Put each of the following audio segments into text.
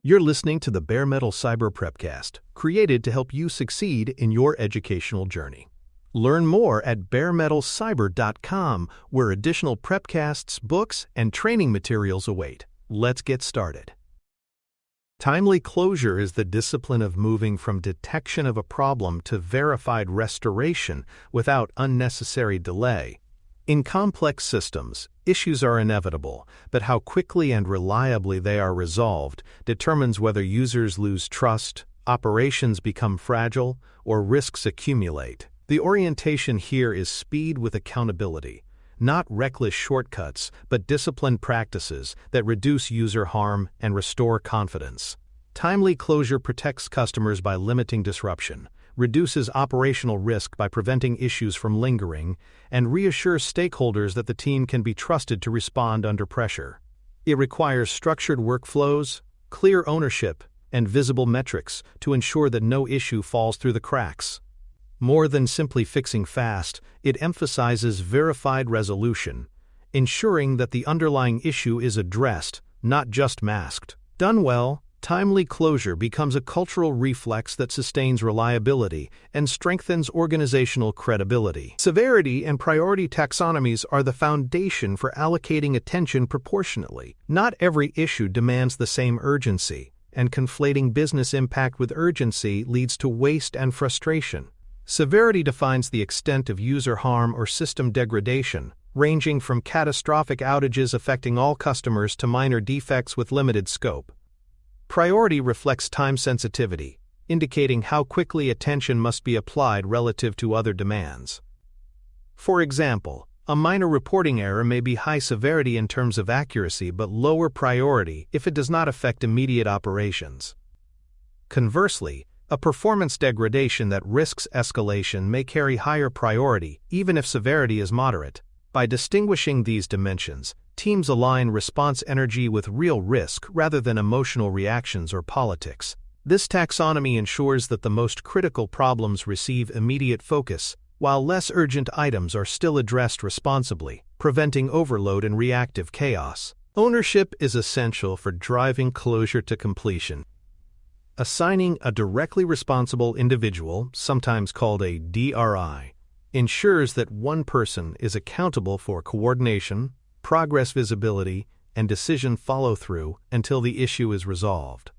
You're listening to the Bare Metal Cyber Prepcast, created to help you succeed in your educational journey. Learn more at baremetalcyber.com, where additional prepcasts, books, and training materials await. Let's get started. Timely closure is the discipline of moving from detection of a problem to verified restoration without unnecessary delay. In complex systems, issues are inevitable, but how quickly and reliably they are resolved determines whether users lose trust, operations become fragile, or risks accumulate. The orientation here is speed with accountability, not reckless shortcuts, but disciplined practices that reduce user harm and restore confidence. Timely closure protects customers by limiting disruption, reduces operational risk by preventing issues from lingering, and reassures stakeholders that the team can be trusted to respond under pressure. It requires structured workflows, clear ownership, and visible metrics to ensure that no issue falls through the cracks. More than simply fixing fast, it emphasizes verified resolution, ensuring that the underlying issue is addressed, not just masked. Done well, timely closure becomes a cultural reflex that sustains reliability and strengthens organizational credibility. Severity and priority taxonomies are the foundation for allocating attention proportionately. Not every issue demands the same urgency, and conflating business impact with urgency leads to waste and frustration. Severity defines the extent of user harm or system degradation, ranging from catastrophic outages affecting all customers to minor defects with limited scope. Priority reflects time sensitivity, indicating how quickly attention must be applied relative to other demands. For example, a minor reporting error may be high severity in terms of accuracy but lower priority if it does not affect immediate operations. Conversely, a performance degradation that risks escalation may carry higher priority even if severity is moderate. By distinguishing these dimensions, teams align response energy with real risk rather than emotional reactions or politics. This taxonomy ensures that the most critical problems receive immediate focus, while less urgent items are still addressed responsibly, preventing overload and reactive chaos. Ownership is essential for driving closure to completion. Assigning a directly responsible individual, sometimes called a DRI, ensures that one person is accountable for coordination, progress visibility, and decision follow-through until the issue is resolved.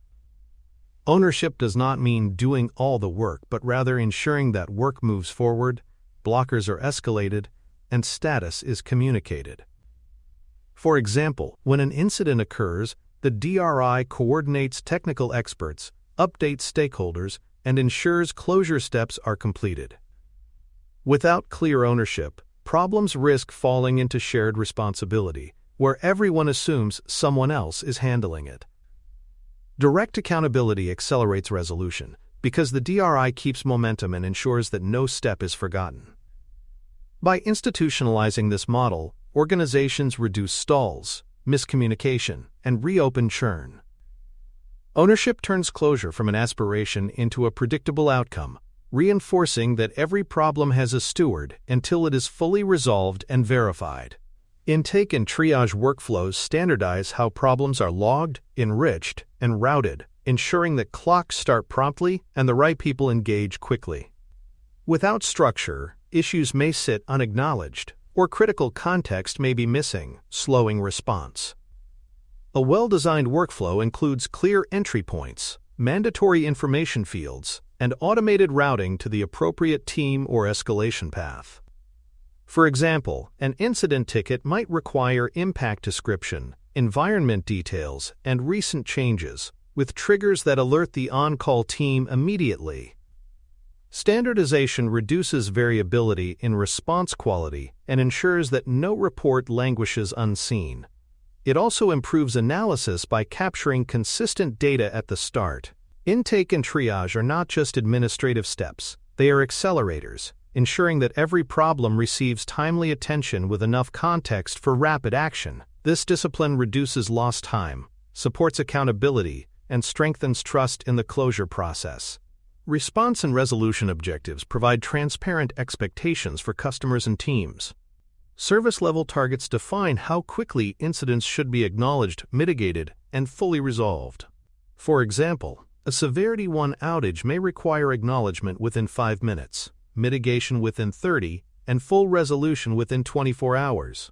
Ownership does not mean doing all the work, but rather ensuring that work moves forward, blockers are escalated, and status is communicated. For example, when an incident occurs, the DRI coordinates technical experts, updates stakeholders, and ensures closure steps are completed. Without clear ownership, problems risk falling into shared responsibility, where everyone assumes someone else is handling it. Direct accountability accelerates resolution, because the DRI keeps momentum and ensures that no step is forgotten. By institutionalizing this model, organizations reduce stalls, miscommunication, and reopen churn. Ownership turns closure from an aspiration into a predictable outcome, reinforcing that every problem has a steward until it is fully resolved and verified. Intake and triage workflows standardize how problems are logged, enriched, and routed, ensuring that clocks start promptly and the right people engage quickly. Without structure, issues may sit unacknowledged, or critical context may be missing, slowing response. A well-designed workflow includes clear entry points, mandatory information fields, and automated routing to the appropriate team or escalation path. For example, an incident ticket might require impact description, environment details, and recent changes, with triggers that alert the on-call team immediately. Standardization reduces variability in response quality and ensures that no report languishes unseen. It also improves analysis by capturing consistent data at the start. Intake and triage are not just administrative steps, they are accelerators, ensuring that every problem receives timely attention with enough context for rapid action. This discipline reduces lost time, supports accountability, and strengthens trust in the closure process. Response and resolution objectives provide transparent expectations for customers and teams. Service-level targets define how quickly incidents should be acknowledged, mitigated, and fully resolved. For example, a Severity 1 outage may require acknowledgement within 5 minutes, mitigation within 30, and full resolution within 24 hours.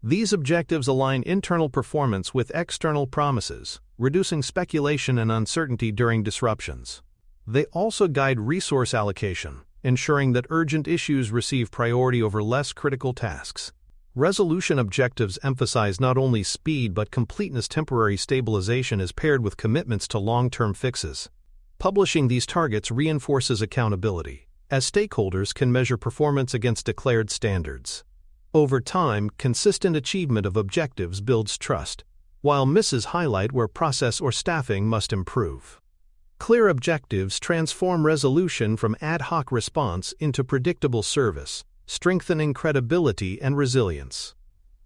These objectives align internal performance with external promises, reducing speculation and uncertainty during disruptions. They also guide resource allocation, ensuring that urgent issues receive priority over less critical tasks. Resolution objectives emphasize not only speed but completeness. Temporary stabilization is paired with commitments to long-term fixes. Publishing these targets reinforces accountability, as stakeholders can measure performance against declared standards. Over time, consistent achievement of objectives builds trust, while misses highlight where process or staffing must improve. Clear objectives transform resolution from ad hoc response into predictable service, strengthening credibility and resilience.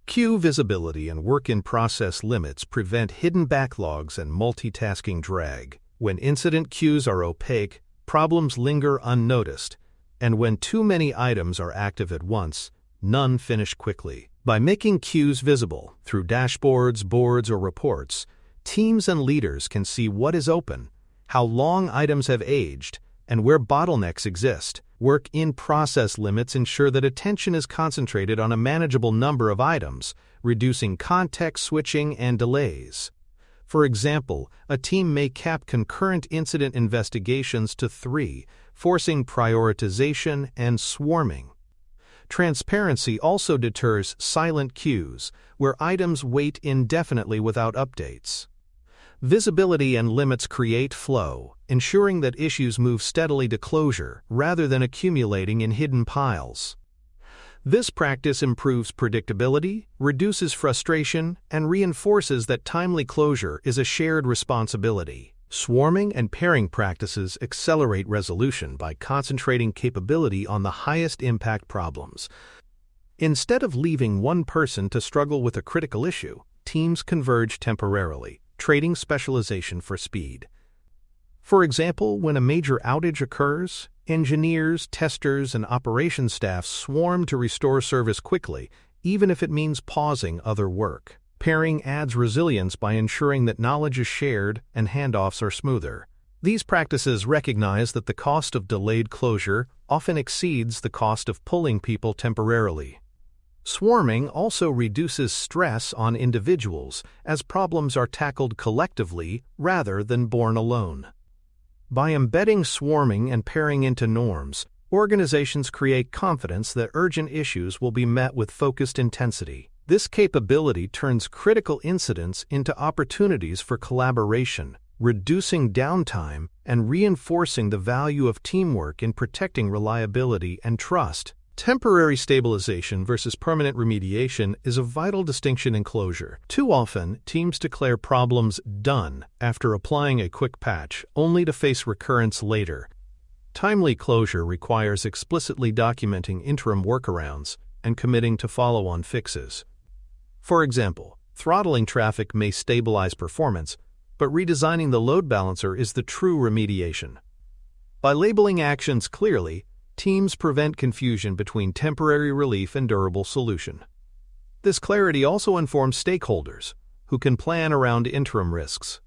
Queue visibility and work-in-process limits prevent hidden backlogs and multitasking drag. When incident queues are opaque, problems linger unnoticed, and when too many items are active at once, none finish quickly. By making queues visible through dashboards, boards, or reports, teams and leaders can see what is open, how long items have aged, and where bottlenecks exist. Work-in-process limits ensure that attention is concentrated on a manageable number of items, reducing context switching and delays. For example, a team may cap concurrent incident investigations to 3, forcing prioritization and swarming. Transparency also deters silent queues, where items wait indefinitely without updates. Visibility and limits create flow, ensuring that issues move steadily to closure rather than accumulating in hidden piles. This practice improves predictability, reduces frustration, and reinforces that timely closure is a shared responsibility. Swarming and pairing practices accelerate resolution by concentrating capability on the highest impact problems. Instead of leaving one person to struggle with a critical issue, teams converge temporarily, trading specialization for speed. For example, when a major outage occurs, engineers, testers, and operations staff swarm to restore service quickly, even if it means pausing other work. Pairing adds resilience by ensuring that knowledge is shared and handoffs are smoother. These practices recognize that the cost of delayed closure often exceeds the cost of pulling people temporarily. Swarming also reduces stress on individuals as problems are tackled collectively rather than borne alone. By embedding swarming and pairing into norms, organizations create confidence that urgent issues will be met with focused intensity. This capability turns critical incidents into opportunities for collaboration, reducing downtime and reinforcing the value of teamwork in protecting reliability and trust. Temporary stabilization versus permanent remediation is a vital distinction in closure. Too often, teams declare problems done after applying a quick patch, only to face recurrence later. Timely closure requires explicitly documenting interim workarounds and committing to follow-on fixes. For example, throttling traffic may stabilize performance, but redesigning the load balancer is the true remediation. By labeling actions clearly, teams prevent confusion between temporary relief and durable solution. This clarity also informs stakeholders, who can plan around interim risks.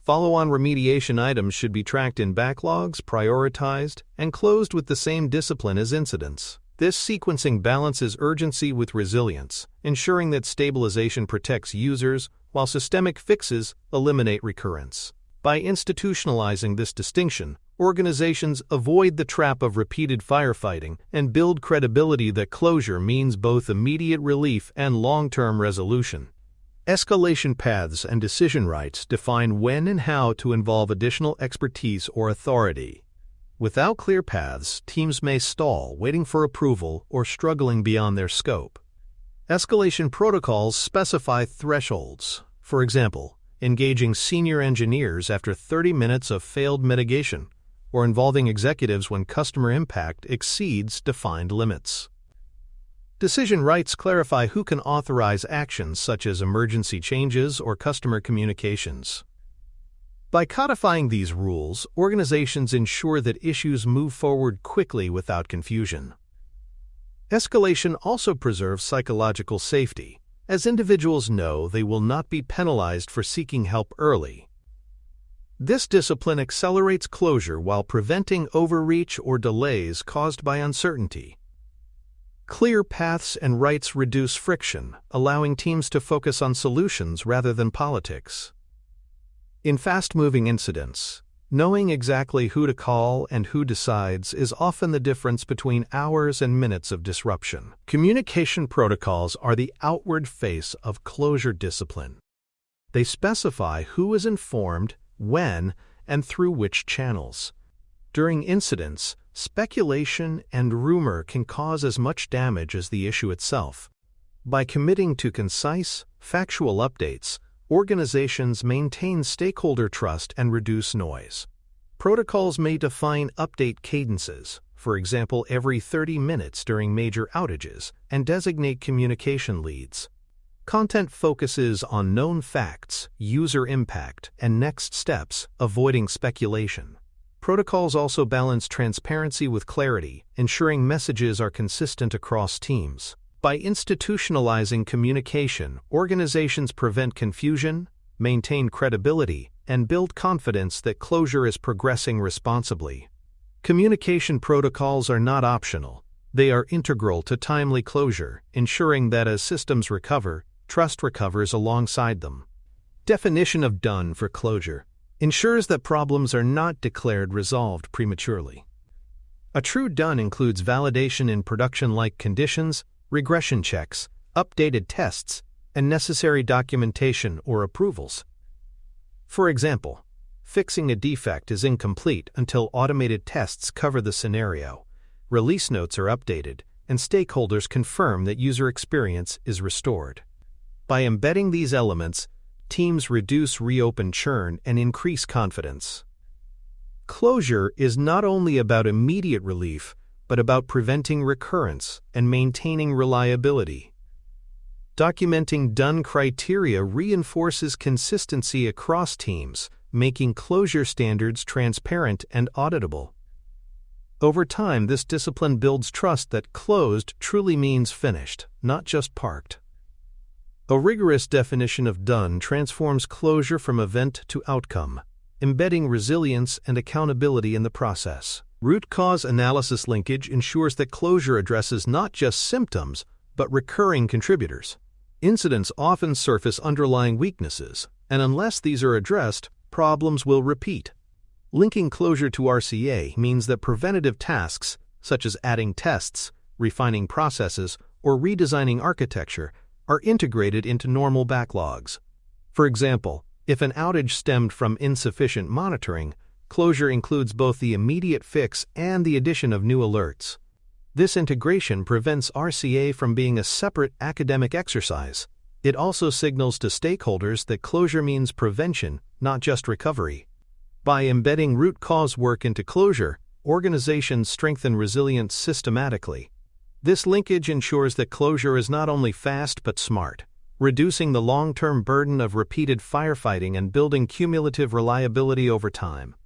Follow-on remediation items should be tracked in backlogs, prioritized, and closed with the same discipline as incidents. This sequencing balances urgency with resilience, ensuring that stabilization protects users while systemic fixes eliminate recurrence. By institutionalizing this distinction, organizations avoid the trap of repeated firefighting and build credibility that closure means both immediate relief and long-term resolution. Escalation paths and decision rights define when and how to involve additional expertise or authority. Without clear paths, teams may stall, waiting for approval or struggling beyond their scope. Escalation protocols specify thresholds. For example, engaging senior engineers after 30 minutes of failed mitigation, or involving executives when customer impact exceeds defined limits. Decision rights clarify who can authorize actions such as emergency changes or customer communications. By codifying these rules, organizations ensure that issues move forward quickly without confusion. Escalation also preserves psychological safety, as individuals know they will not be penalized for seeking help early. This discipline accelerates closure while preventing overreach or delays caused by uncertainty. Clear paths and rights reduce friction, allowing teams to focus on solutions rather than politics. In fast-moving incidents, knowing exactly who to call and who decides is often the difference between hours and minutes of disruption. Communication protocols are the outward face of closure discipline. They specify who is informed, when, and through which channels. During incidents, speculation and rumor can cause as much damage as the issue itself. By committing to concise, factual updates, organizations maintain stakeholder trust and reduce noise. Protocols may define update cadences, for example every 30 minutes during major outages, and designate communication leads. Content focuses on known facts, user impact, and next steps, avoiding speculation. Protocols also balance transparency with clarity, ensuring messages are consistent across teams. By institutionalizing communication, organizations prevent confusion, maintain credibility, and build confidence that closure is progressing responsibly. Communication protocols are not optional. They are integral to timely closure, ensuring that as systems recover, trust recovers alongside them. Definition of done for closure ensures that problems are not declared resolved prematurely. A true done includes validation in production-like conditions, regression checks, updated tests, and necessary documentation or approvals. For example, fixing a defect is incomplete until automated tests cover the scenario, release notes are updated, and stakeholders confirm that user experience is restored. By embedding these elements, teams reduce reopen churn and increase confidence. Closure is not only about immediate relief, but about preventing recurrence and maintaining reliability. Documenting done criteria reinforces consistency across teams, making closure standards transparent and auditable. Over time, this discipline builds trust that closed truly means finished, not just parked. A rigorous definition of done transforms closure from event to outcome, embedding resilience and accountability in the process. Root cause analysis linkage ensures that closure addresses not just symptoms, but recurring contributors. Incidents often surface underlying weaknesses, and unless these are addressed, problems will repeat. Linking closure to RCA means that preventative tasks, such as adding tests, refining processes, or redesigning architecture, are integrated into normal backlogs. For example, if an outage stemmed from insufficient monitoring, closure includes both the immediate fix and the addition of new alerts. This integration prevents RCA from being a separate academic exercise. It also signals to stakeholders that closure means prevention, not just recovery. By embedding root cause work into closure, organizations strengthen resilience systematically. This linkage ensures that closure is not only fast but smart, reducing the long-term burden of repeated firefighting and building cumulative reliability over time.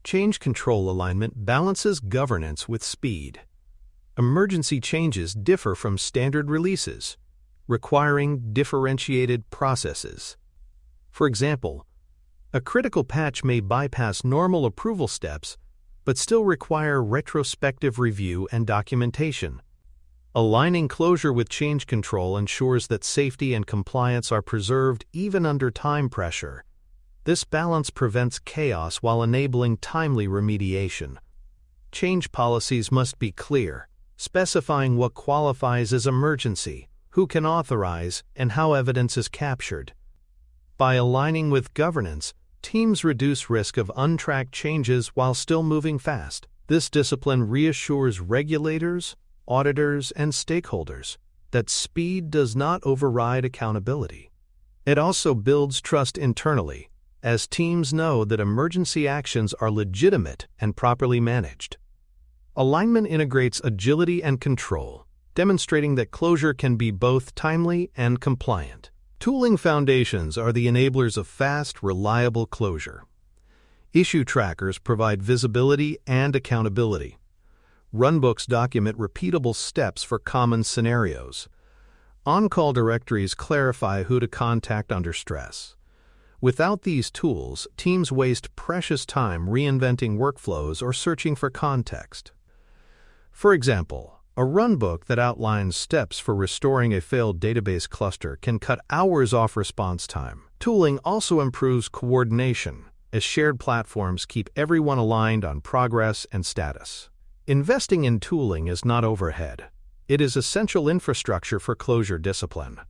Change control alignment balances governance with speed. Emergency changes differ from standard releases, requiring differentiated processes. For example, a critical patch may bypass normal approval steps, but still require retrospective review and documentation. Aligning closure with change control ensures that safety and compliance are preserved even under time pressure. This balance prevents chaos while enabling timely remediation. Change policies must be clear, specifying what qualifies as emergency, who can authorize, and how evidence is captured. By aligning with governance, teams reduce risk of untracked changes while still moving fast. This discipline reassures regulators, auditors, and stakeholders that speed does not override accountability. It also builds trust internally, as teams know that emergency actions are legitimate and properly managed. Alignment integrates agility and control, demonstrating that closure can be both timely and compliant. Tooling foundations are the enablers of fast, reliable closure. Issue trackers provide visibility and accountability. Runbooks document repeatable steps for common scenarios. On-call directories clarify who to contact under stress. Without these tools, teams waste precious time reinventing workflows or searching for context. For example, a runbook that outlines steps for restoring a failed database cluster can cut hours off response time. Tooling also improves coordination, as shared platforms keep everyone aligned on progress and status. Investing in tooling is not overhead. It is essential infrastructure for closure discipline.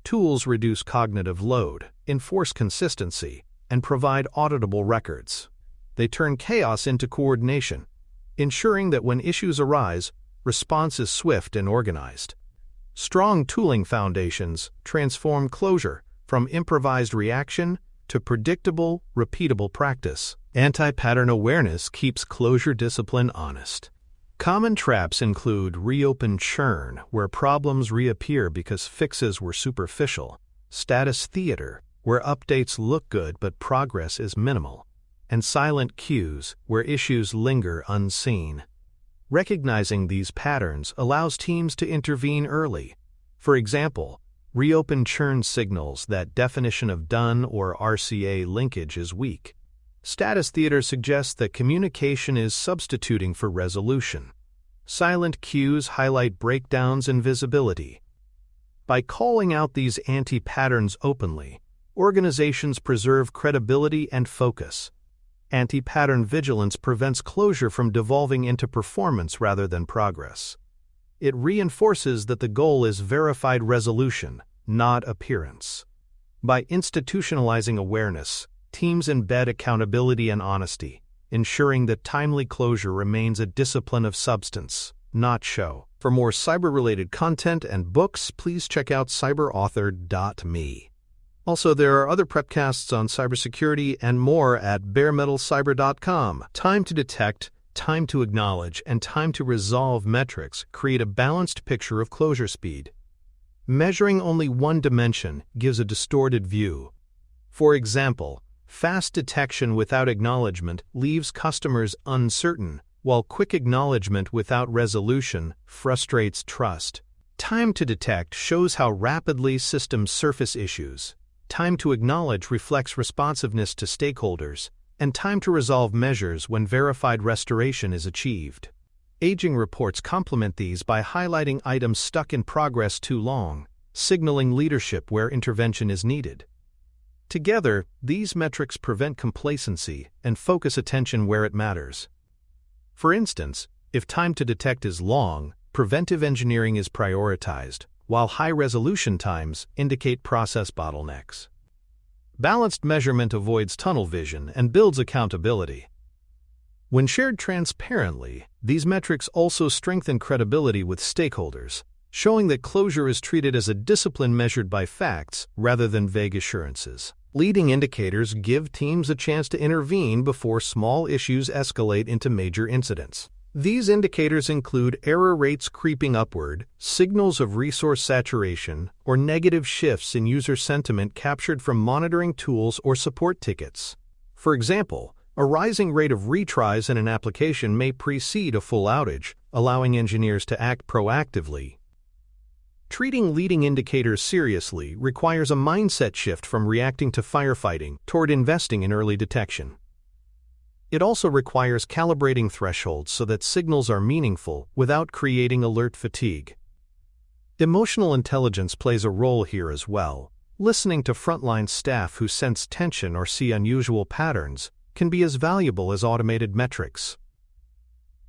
Tools reduce cognitive load, enforce consistency, and provide auditable records. They turn chaos into coordination, ensuring that when issues arise, response is swift and organized. Strong tooling foundations transform closure from improvised reaction to predictable, repeatable practice. Anti-pattern awareness keeps closure discipline honest. Common traps include reopen churn, where problems reappear because fixes were superficial, status theater, where updates look good but progress is minimal, and silent queues, where issues linger unseen. Recognizing these patterns allows teams to intervene early. For example, reopen churn signals that definition of done or RCA linkage is weak. Status theater suggests that communication is substituting for resolution. Silent cues highlight breakdowns in visibility. By calling out these anti-patterns openly, organizations preserve credibility and focus. Anti-pattern vigilance prevents closure from devolving into performance rather than progress. It reinforces that the goal is verified resolution, not appearance. By institutionalizing awareness, teams embed accountability and honesty, ensuring that timely closure remains a discipline of substance, not show. For more cyber-related content and books, please check out cyberauthor.me. Also, there are other prepcasts on cybersecurity and more at baremetalcyber.com. Time to detect, time to acknowledge, and time to resolve metrics create a balanced picture of closure speed. Measuring only one dimension gives a distorted view. For example, fast detection without acknowledgement leaves customers uncertain, while quick acknowledgement without resolution frustrates trust. Time to detect shows how rapidly systems surface issues. Time to acknowledge reflects responsiveness to stakeholders, and time to resolve measures when verified restoration is achieved. Aging reports complement these by highlighting items stuck in progress too long, signaling leadership where intervention is needed. Together, these metrics prevent complacency and focus attention where it matters. For instance, if time to detect is long, preventive engineering is prioritized, while high-resolution times indicate process bottlenecks. Balanced measurement avoids tunnel vision and builds accountability. When shared transparently, these metrics also strengthen credibility with stakeholders, showing that closure is treated as a discipline measured by facts rather than vague assurances. Leading indicators give teams a chance to intervene before small issues escalate into major incidents. These indicators include error rates creeping upward, signals of resource saturation, or negative shifts in user sentiment captured from monitoring tools or support tickets. For example, a rising rate of retries in an application may precede a full outage, allowing engineers to act proactively. Treating leading indicators seriously requires a mindset shift from reacting to firefighting toward investing in early detection. It also requires calibrating thresholds so that signals are meaningful without creating alert fatigue. Emotional intelligence plays a role here as well. Listening to frontline staff who sense tension or see unusual patterns can be as valuable as automated metrics.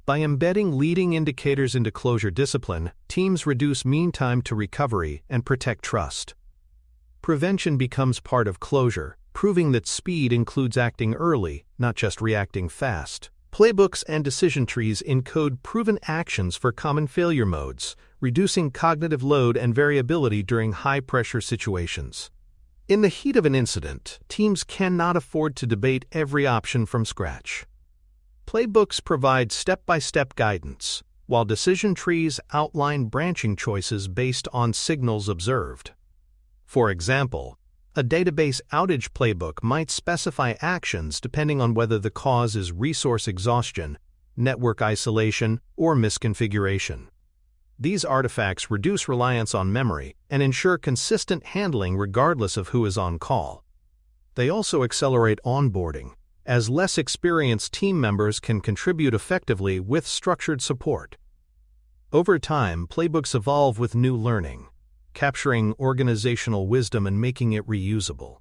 By embedding leading indicators into closure discipline, teams reduce mean time to recovery and protect trust. Prevention becomes part of closure, proving that speed includes acting early, not just reacting fast. Playbooks and decision trees encode proven actions for common failure modes, reducing cognitive load and variability during high-pressure situations. In the heat of an incident, teams cannot afford to debate every option from scratch. Playbooks provide step-by-step guidance, while decision trees outline branching choices based on signals observed. For example, a database outage playbook might specify actions depending on whether the cause is resource exhaustion, network isolation, or misconfiguration. These artifacts reduce reliance on memory and ensure consistent handling regardless of who is on call. They also accelerate onboarding, as less experienced team members can contribute effectively with structured support. Over time, playbooks evolve with new learning, capturing organizational wisdom and making it reusable.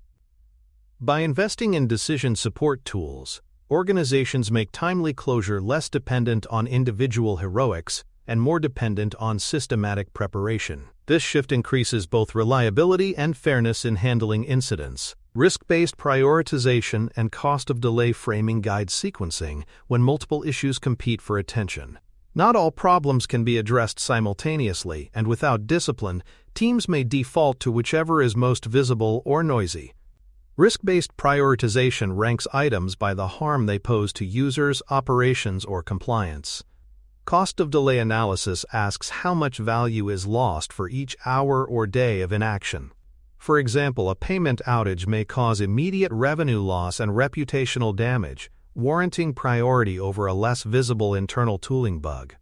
By investing in decision support tools, organizations make timely closure less dependent on individual heroics and more dependent on systematic preparation. This shift increases both reliability and fairness in handling incidents. Risk-based prioritization and cost of delay framing guide sequencing when multiple issues compete for attention. Not all problems can be addressed simultaneously, and without discipline, teams may default to whichever is most visible or noisy. Risk-based prioritization ranks items by the harm they pose to users, operations, or compliance. Cost of delay analysis asks how much value is lost for each hour or day of inaction. For example, a payment outage may cause immediate revenue loss and reputational damage, warranting priority over a less visible internal tooling bug.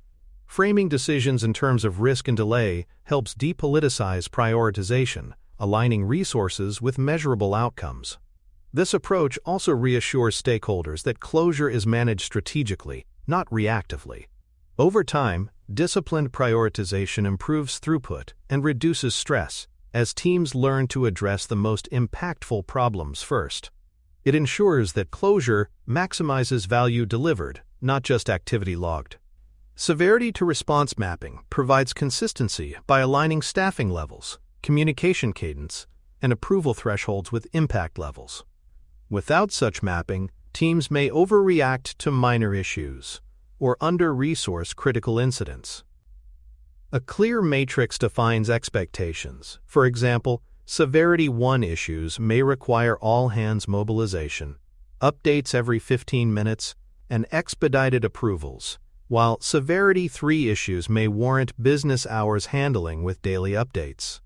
Framing decisions in terms of risk and delay helps depoliticize prioritization, aligning resources with measurable outcomes. This approach also reassures stakeholders that closure is managed strategically, not reactively. Over time, disciplined prioritization improves throughput and reduces stress, as teams learn to address the most impactful problems first. It ensures that closure maximizes value delivered, not just activity logged. Severity to response mapping provides consistency by aligning staffing levels, communication cadence, and approval thresholds with impact levels. Without such mapping, teams may overreact to minor issues or under-resource critical incidents. A clear matrix defines expectations. For example, Severity 1 issues may require all-hands mobilization, updates every 15 minutes, and expedited approvals, while Severity 3 issues may warrant business hours handling with daily updates.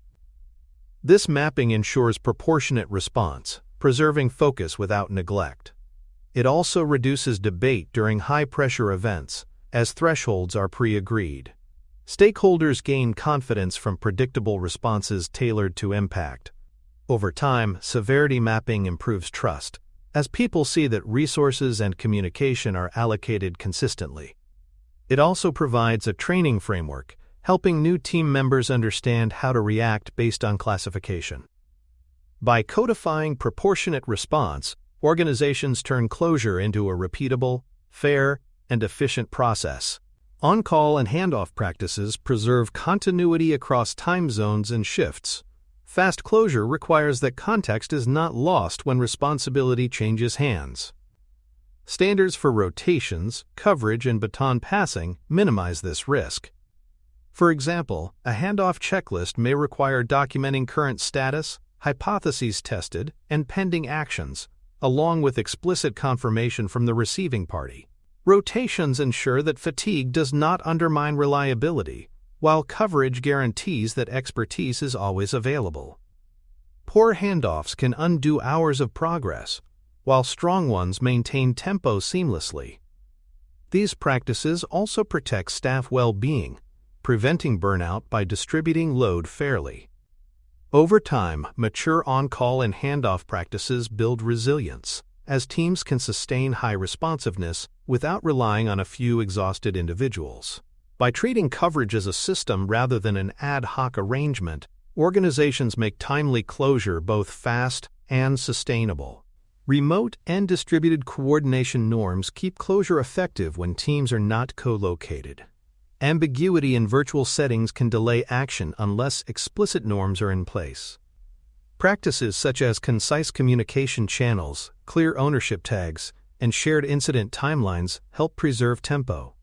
This mapping ensures proportionate response, preserving focus without neglect. It also reduces debate during high-pressure events, as thresholds are pre-agreed. Stakeholders gain confidence from predictable responses tailored to impact. Over time, severity mapping improves trust, as people see that resources and communication are allocated consistently. It also provides a training framework, helping new team members understand how to react based on classification. By codifying proportionate response, organizations turn closure into a repeatable, fair, and efficient process. On-call and handoff practices preserve continuity across time zones and shifts. Fast closure requires that context is not lost when responsibility changes hands. Standards for rotations, coverage, and baton passing minimize this risk. For example, a handoff checklist may require documenting current status, hypotheses tested, and pending actions, along with explicit confirmation from the receiving party. Rotations ensure that fatigue does not undermine reliability, while coverage guarantees that expertise is always available. Poor handoffs can undo hours of progress, while strong ones maintain tempo seamlessly. These practices also protect staff well-being, preventing burnout by distributing load fairly. Over time, mature on-call and handoff practices build resilience, as teams can sustain high responsiveness without relying on a few exhausted individuals. By treating coverage as a system rather than an ad hoc arrangement, organizations make timely closure both fast and sustainable. Remote and distributed coordination norms keep closure effective when teams are not co-located. Ambiguity in virtual settings can delay action unless explicit norms are in place. Practices such as concise communication channels, clear ownership tags, and shared incident timelines help preserve tempo.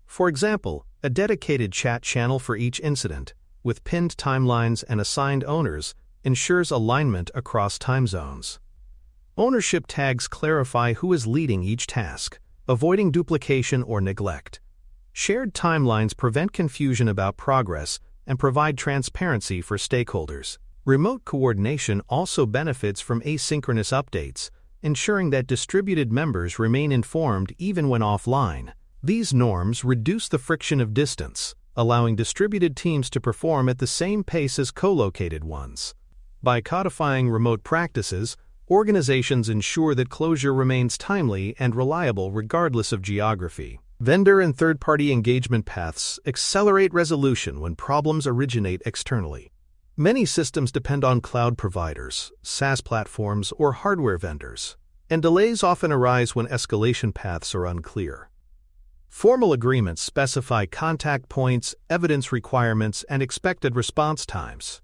For example, a dedicated chat channel for each incident, with pinned timelines and assigned owners, ensures alignment across time zones. Ownership tags clarify who is leading each task, avoiding duplication or neglect. Shared timelines prevent confusion about progress and provide transparency for stakeholders. Remote coordination also benefits from asynchronous updates, ensuring that distributed members remain informed even when offline. These norms reduce the friction of distance, allowing distributed teams to perform at the same pace as co-located ones. By codifying remote practices, Organizations ensure that closure remains timely and reliable regardless of geography. Vendor and third-party engagement paths accelerate resolution when problems originate externally. Many systems depend on cloud providers, SaaS platforms, or hardware vendors, and delays often arise when escalation paths are unclear. Formal agreements specify contact points, evidence requirements, and expected response times.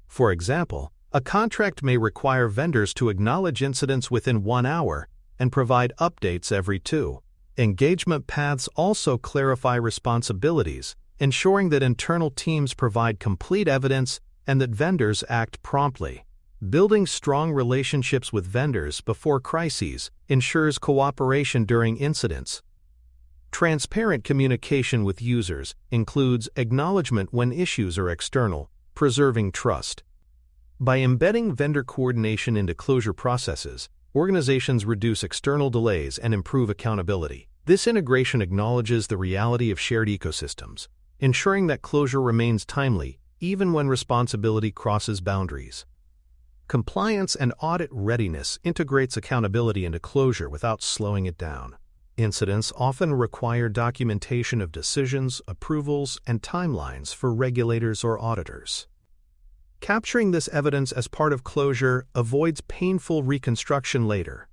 For example, a contract may require vendors to acknowledge incidents within 1 hour and provide updates every 2. Engagement paths also clarify responsibilities, ensuring that internal teams provide complete evidence and that vendors act promptly. Building strong relationships with vendors before crises ensures cooperation during incidents. Transparent communication with users includes acknowledgement when issues are external, preserving trust. By embedding vendor coordination into closure processes, organizations reduce external delays and improve accountability. This integration acknowledges the reality of shared ecosystems, ensuring that closure remains timely even when responsibility crosses boundaries. Compliance and audit readiness integrates accountability into closure without slowing it down. Incidents often require documentation of decisions, approvals, and timelines for regulators or auditors. Capturing this evidence as part of closure avoids painful reconstruction later.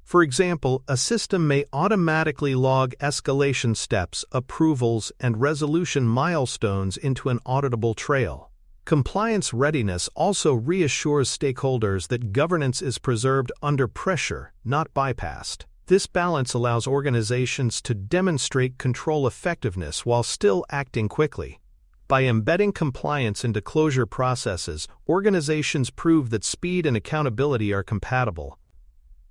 For example, a system may automatically log escalation steps, approvals, and resolution milestones into an auditable trail. Compliance readiness also reassures stakeholders that governance is preserved under pressure, not bypassed. This balance allows organizations to demonstrate control effectiveness while still acting quickly. By embedding compliance into closure processes, organizations prove that speed and accountability are compatible.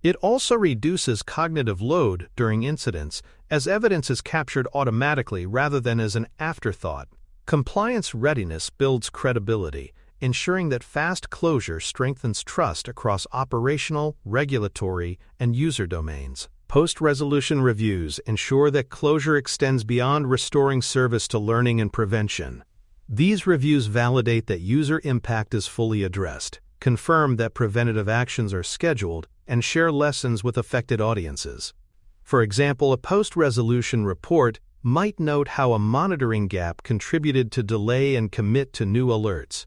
It also reduces cognitive load during incidents, as evidence is captured automatically rather than as an afterthought. Compliance readiness builds credibility, ensuring that fast closure strengthens trust across operational, regulatory, and user domains. Post-resolution reviews ensure that closure extends beyond restoring service to learning and prevention. These reviews validate that user impact is fully addressed, confirm that preventative actions are scheduled, and share lessons with affected audiences. For example, a post-resolution report might note how a monitoring gap contributed to delay and commit to new alerts.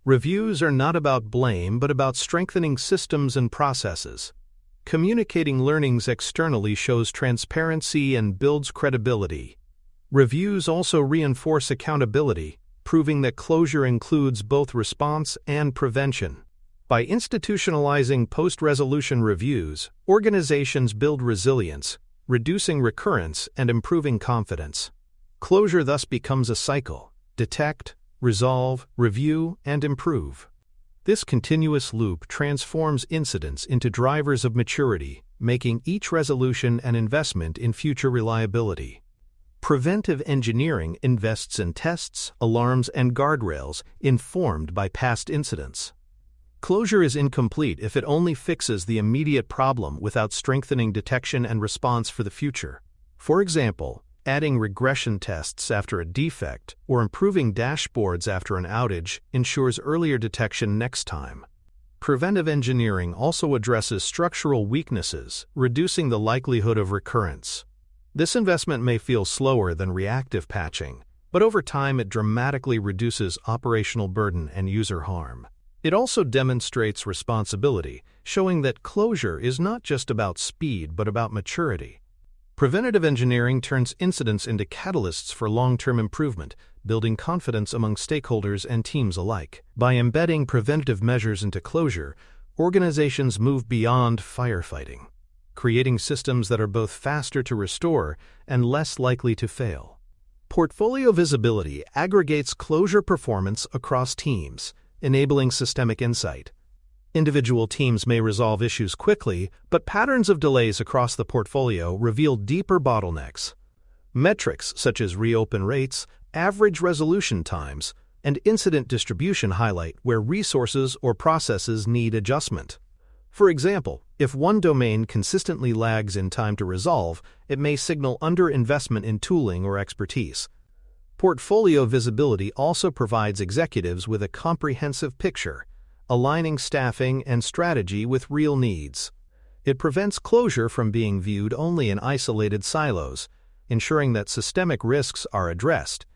Reviews are not about blame but about strengthening systems and processes. Communicating learnings externally shows transparency and builds credibility. Reviews also reinforce accountability, proving that closure includes both response and prevention. By institutionalizing post-resolution reviews, organizations build resilience, reducing recurrence and improving confidence. Closure thus becomes a cycle: detect, resolve, review, and improve. This continuous loop transforms incidents into drivers of maturity, making each resolution an investment in future reliability. Preventive engineering invests in tests, alarms, and guardrails informed by past incidents. Closure is incomplete if it only fixes the immediate problem without strengthening detection and response for the future. For example, adding regression tests after a defect or improving dashboards after an outage ensures earlier detection next time. Preventive engineering also addresses structural weaknesses, reducing the likelihood of recurrence. This investment may feel slower than reactive patching, but over time it dramatically reduces operational burden and user harm. It also demonstrates responsibility, showing that closure is not just about speed but about maturity. Preventative engineering turns incidents into catalysts for long-term improvement, building confidence among stakeholders and teams alike. By embedding preventative measures into closure, organizations move beyond firefighting, creating systems that are both faster to restore and less likely to fail. Portfolio visibility aggregates closure performance across teams, enabling systemic insight. Individual teams may resolve issues quickly, but patterns of delays across the portfolio reveal deeper bottlenecks. Metrics such as reopen rates, average resolution times, and incident distribution highlight where resources or processes need adjustment. For example, if one domain consistently lags in time to resolve, it may signal underinvestment in tooling or expertise. Portfolio visibility also provides executives with a comprehensive picture, aligning staffing and strategy with real needs. It prevents closure from being viewed only in isolated silos, ensuring that systemic risks are addressed.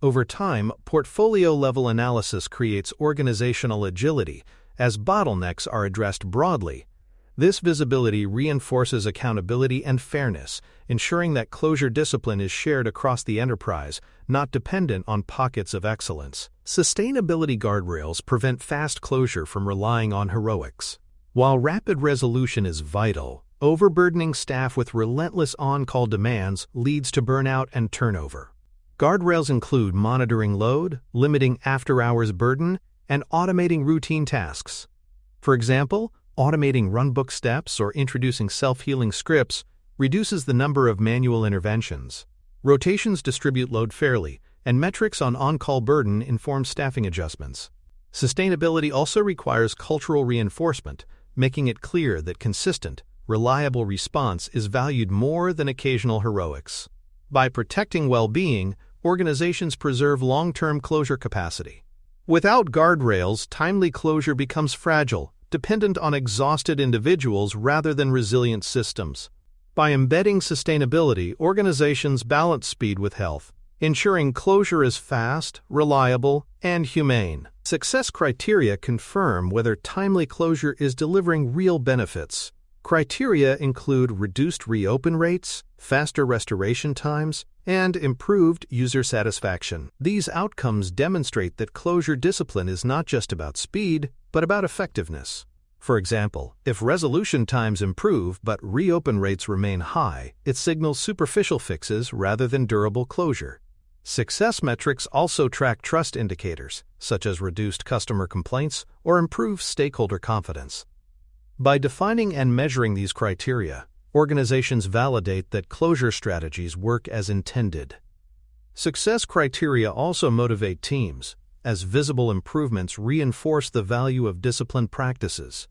Over time, portfolio-level analysis creates organizational agility as bottlenecks are addressed broadly. This visibility reinforces accountability and fairness, ensuring that closure discipline is shared across the enterprise, not dependent on pockets of excellence. Sustainability guardrails prevent fast closure from relying on heroics. While rapid resolution is vital, overburdening staff with relentless on-call demands leads to burnout and turnover. Guardrails include monitoring load, limiting after-hours burden, and automating routine tasks. For example, automating runbook steps or introducing self-healing scripts reduces the number of manual interventions. Rotations distribute load fairly, and metrics on on-call burden inform staffing adjustments. Sustainability also requires cultural reinforcement, making it clear that consistent, reliable response is valued more than occasional heroics. By protecting well-being, organizations preserve long-term closure capacity. Without guardrails, timely closure becomes fragile, dependent on exhausted individuals rather than resilient systems. By embedding sustainability, organizations balance speed with health, ensuring closure is fast, reliable, and humane. Success criteria confirm whether timely closure is delivering real benefits. Criteria include reduced reopen rates, faster restoration times, and improved user satisfaction. These outcomes demonstrate that closure discipline is not just about speed, but about effectiveness. For example, if resolution times improve but reopen rates remain high, it signals superficial fixes rather than durable closure. Success metrics also track trust indicators, such as reduced customer complaints or improved stakeholder confidence. By defining and measuring these criteria, organizations validate that closure strategies work as intended. Success criteria also motivate teams, as visible improvements reinforce the value of disciplined practices.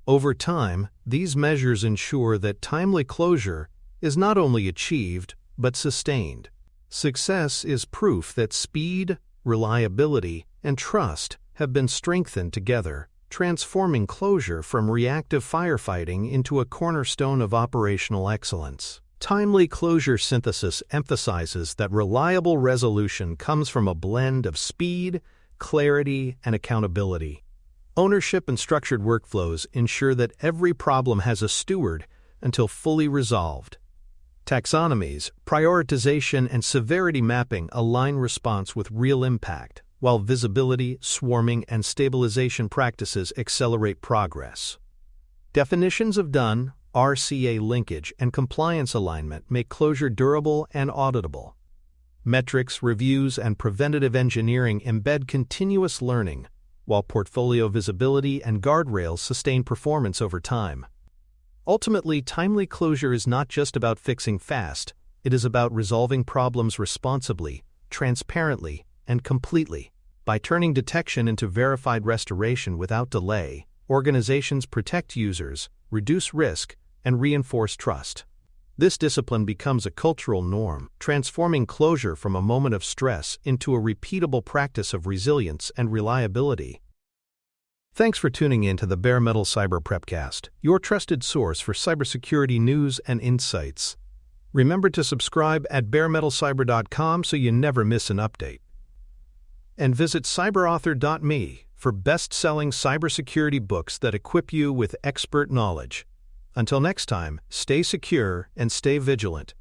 Over time, these measures ensure that timely closure is not only achieved, but sustained. Success is proof that speed, reliability, and trust have been strengthened together, transforming closure from reactive firefighting into a cornerstone of operational excellence. Timely closure synthesis emphasizes that reliable resolution comes from a blend of speed, clarity, and accountability. Ownership and structured workflows ensure that every problem has a steward until fully resolved. Taxonomies, prioritization, and severity mapping align response with real impact, while visibility, swarming, and stabilization practices accelerate progress. Definitions of done, RCA linkage, and compliance alignment make closure durable and auditable. Metrics, reviews, and preventative engineering embed continuous learning, while portfolio visibility and guardrails sustain performance over time. Ultimately, timely closure is not just about fixing fast, it is about resolving problems responsibly, transparently, and completely. By turning detection into verified restoration without delay, organizations protect users, reduce risk, and reinforce trust. This discipline becomes a cultural norm, transforming closure from a moment of stress into a repeatable practice of resilience and reliability. Thanks for tuning in to the Bare Metal Cyber Prepcast, your trusted source for cybersecurity news and insights. Remember to subscribe at baremetalcyber.com so you never miss an update. And visit cyberauthor.me for best-selling cybersecurity books that equip you with expert knowledge. Until next time, stay secure and stay vigilant.